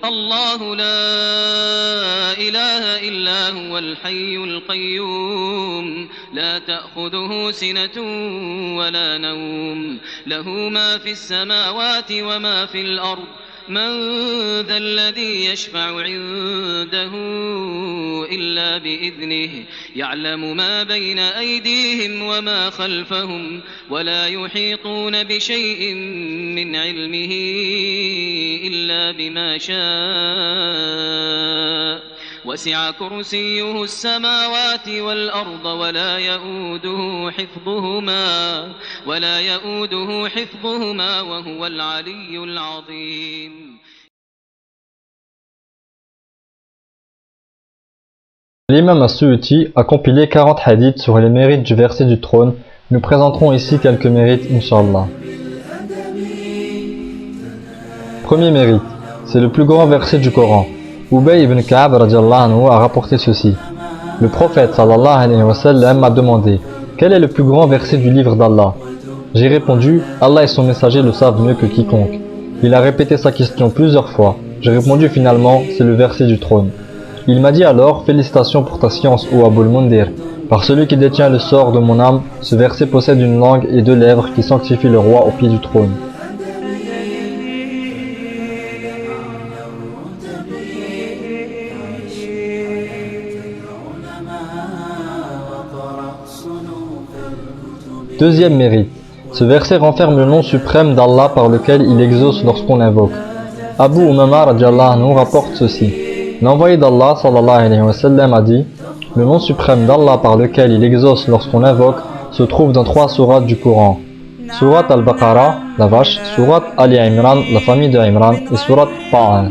الله لا إله إلا هو الحي القيوم لا تأخذه سنة ولا نوم له ما في السماوات وما في الأرض من ذا الذي يشفع عنده إلا بإذنه يعلم ما بين أيديهم وما خلفهم ولا يحيطون بشيء من علمه إلا بما شاء وسع كرسيه السماوات والأرض ولا يؤوده حفظهما وهو العلي العظيم. L'imam As-Suyuti a compilé 40 hadiths sur les mérites du verset du trône. Nous présenterons ici quelques mérites, Inch'Allah. Premier mérite, c'est le plus grand verset du Coran. Ubay ibn Ka'ab radiallahu anhu a rapporté ceci. Le prophète sallallahu alayhi wa sallam m'a demandé quel est le plus grand verset du livre d'Allah. J'ai répondu, Allah et son messager le savent mieux que quiconque. Il a répété sa question plusieurs fois. J'ai répondu finalement, c'est le verset du trône. Il m'a dit alors, félicitations pour ta science, ô Abul Mundir. Par celui qui détient le sort de mon âme, ce verset possède une langue et deux lèvres qui sanctifient le roi au pied du trône. Deuxième mérite, ce verset renferme le nom suprême d'Allah par lequel il exauce lorsqu'on l'invoque. Abu Umama radiallahu anhu rapporte ceci. L'envoyé d'Allah sallallahu alayhi wa sallam a dit, le nom suprême d'Allah par lequel il exauce lorsqu'on l'invoque se trouve dans 3 sourates du Coran. Sourate Al-Baqarah, la vache, sourate Ali Imran, la famille de Imran, et sourate Ta'a.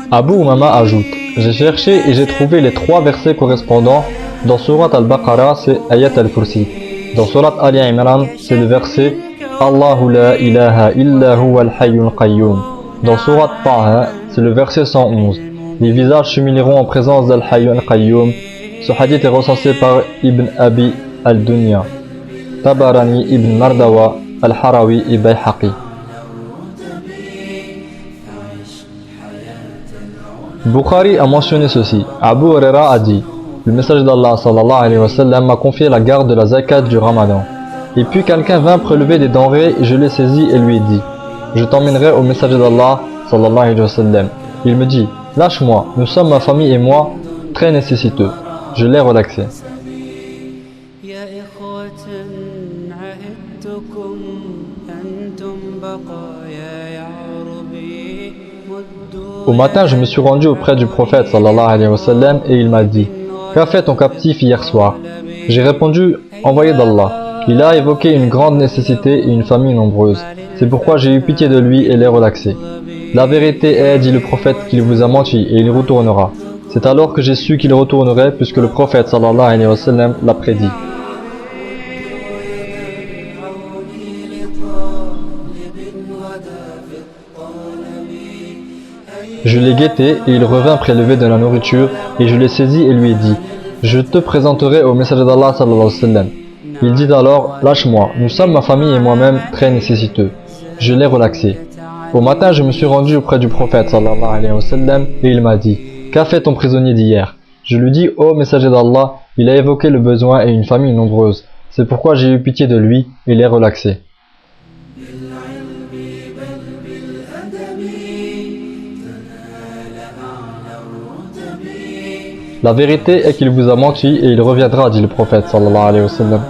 Abu Umama ajoute, j'ai cherché et j'ai trouvé les 3 versets correspondants. Dans Surat Al-Baqarah, c'est Ayat Al-Kursi. Dans Surat Ali Imran, c'est le verset Allahu la ilaha illa huwa al-hayyul qayyum. Dans Surat Ta'a, c'est le verset 111. Les visages s'humilieront en présence d'Al-Hayyul Qayyum. Ce hadith est recensé par Ibn Abi al-Dunya, Tabarani ibn Mardawa, Al-Harawi et Bayhaqi. Bukhari a mentionné ceci. Abu Huraira a dit, le messager d'Allah sallallahu alayhi wa sallam m'a confié la garde de la zakat du Ramadan. Et puis quelqu'un vint prélever des denrées et je l'ai saisi et lui ai dit, je t'emmènerai au messager d'Allah sallallahu alayhi wa sallam. Il me dit, lâche-moi, nous sommes ma famille et moi très nécessiteux. Je l'ai relaxé. Au matin, je me suis rendu auprès du prophète sallallahu alayhi wa sallam et il m'a dit, qu'a fait ton captif hier soir? J'ai répondu, envoyé d'Allah. Il a évoqué une grande nécessité et une famille nombreuse. C'est pourquoi j'ai eu pitié de lui et l'ai relaxé. La vérité est, dit le prophète, qu'il vous a menti et il retournera. C'est alors que j'ai su qu'il retournerait puisque le prophète sallallahu alayhi wa sallam l'a prédit. Je l'ai guetté et il revint prélever de la nourriture et je l'ai saisi et lui ai dit, je te présenterai au messager d'Allah sallallahu alayhi wa sallam. Il dit alors, lâche-moi, nous sommes ma famille et moi-même très nécessiteux. Je l'ai relaxé. Au matin, je me suis rendu auprès du prophète sallallahu alayhi wa sallam et il m'a dit, qu'a fait ton prisonnier d'hier? Je lui dis, ô messager d'Allah, il a évoqué le besoin et une famille nombreuse. C'est pourquoi j'ai eu pitié de lui et l'ai relaxé. La vérité est qu'il vous a menti et il reviendra, dit le prophète sallallahu alayhi wa sallam.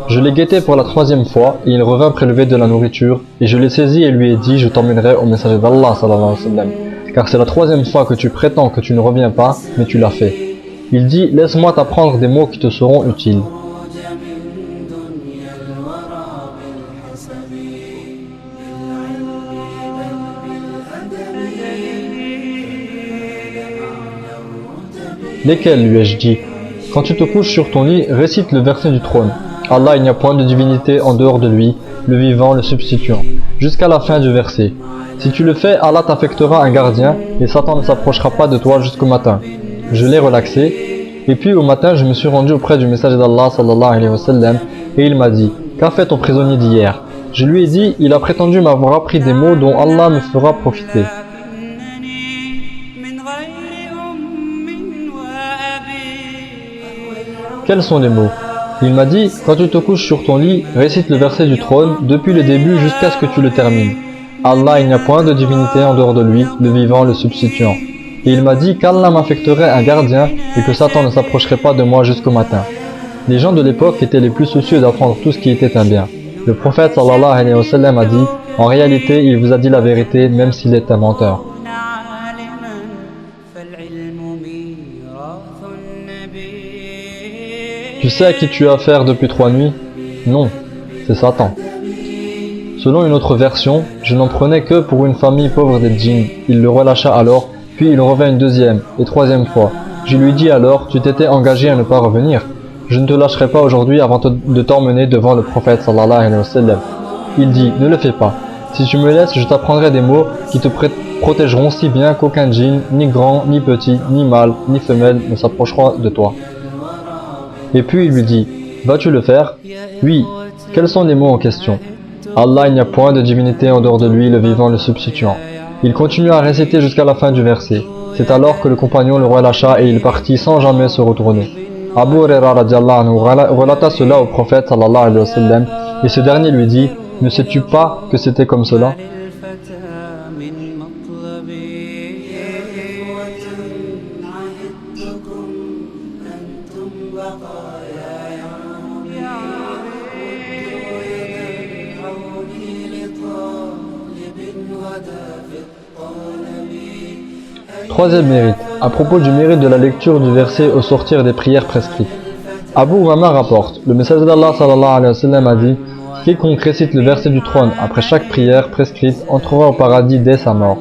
Je l'ai guetté pour la 3e fois et il revint prélever de la nourriture et je l'ai saisi et lui ai dit, je t'emmènerai au messager d'Allah sallallahu alayhi wa sallam. Car c'est la 3e fois que tu prétends que tu ne reviens pas, mais tu l'as fait. Il dit, laisse-moi t'apprendre des mots qui te seront utiles. Lesquels, lui ai-je dit? Quand tu te couches sur ton lit, récite le verset du trône. Allah, il n'y a point de divinité en dehors de lui, le vivant, le substituant, jusqu'à la fin du verset. Si tu le fais, Allah t'affectera un gardien et Satan ne s'approchera pas de toi jusqu'au matin. Je l'ai relaxé, et puis au matin je me suis rendu auprès du messager d'Allah sallallahu alayhi wa sallam et il m'a dit « Qu'a fait ton prisonnier d'hier ?» Je lui ai dit « Il a prétendu m'avoir appris des mots dont Allah me fera profiter. » Quels sont les mots? Il m'a dit « Quand tu te couches sur ton lit, récite le verset du trône depuis le début jusqu'à ce que tu le termines. Allah, il n'y a point de divinité en dehors de lui, le vivant, le substituant. » Et il m'a dit qu'Allah m'affecterait un gardien et que Satan ne s'approcherait pas de moi jusqu'au matin. Les gens de l'époque étaient les plus soucieux d'apprendre tout ce qui était un bien. Le prophète sallallahu alayhi wa sallam a dit « En réalité, il vous a dit la vérité même s'il est un menteur. » Tu sais à qui tu as affaire depuis 3 nuits? Non, c'est Satan. Selon une autre version, je n'en prenais que pour une famille pauvre des djinns. Il le relâcha alors, puis il revint une deuxième et troisième fois. Je lui dis alors, tu t'étais engagé à ne pas revenir. Je ne te lâcherai pas aujourd'hui avant de t'emmener devant le prophète sallallahu alayhi wa sallam. Il dit, ne le fais pas. Si tu me laisses, je t'apprendrai des mots qui te protégeront si bien qu'aucun djinn, ni grand, ni petit, ni mâle, ni femelle ne s'approchera de toi. Et puis il lui dit, vas-tu le faire? Oui. Quels sont les mots en question? Allah, il n'y a point de divinité en dehors de lui, le vivant, le substituant. Il continua à réciter jusqu'à la fin du verset. C'est alors que le compagnon le relâcha et il partit sans jamais se retourner. Abu Huraira radiallahu anhu relata cela au prophète sallallahu alayhi wa sallam et ce dernier lui dit, ne sais-tu pas que c'était comme cela? Troisième mérite, à propos du mérite de la lecture du verset au sortir des prières prescrites. Abu Umama rapporte, le messager d'Allah sallallahu alayhi wa sallam a dit, quiconque récite le verset du trône après chaque prière prescrite entrera au paradis dès sa mort.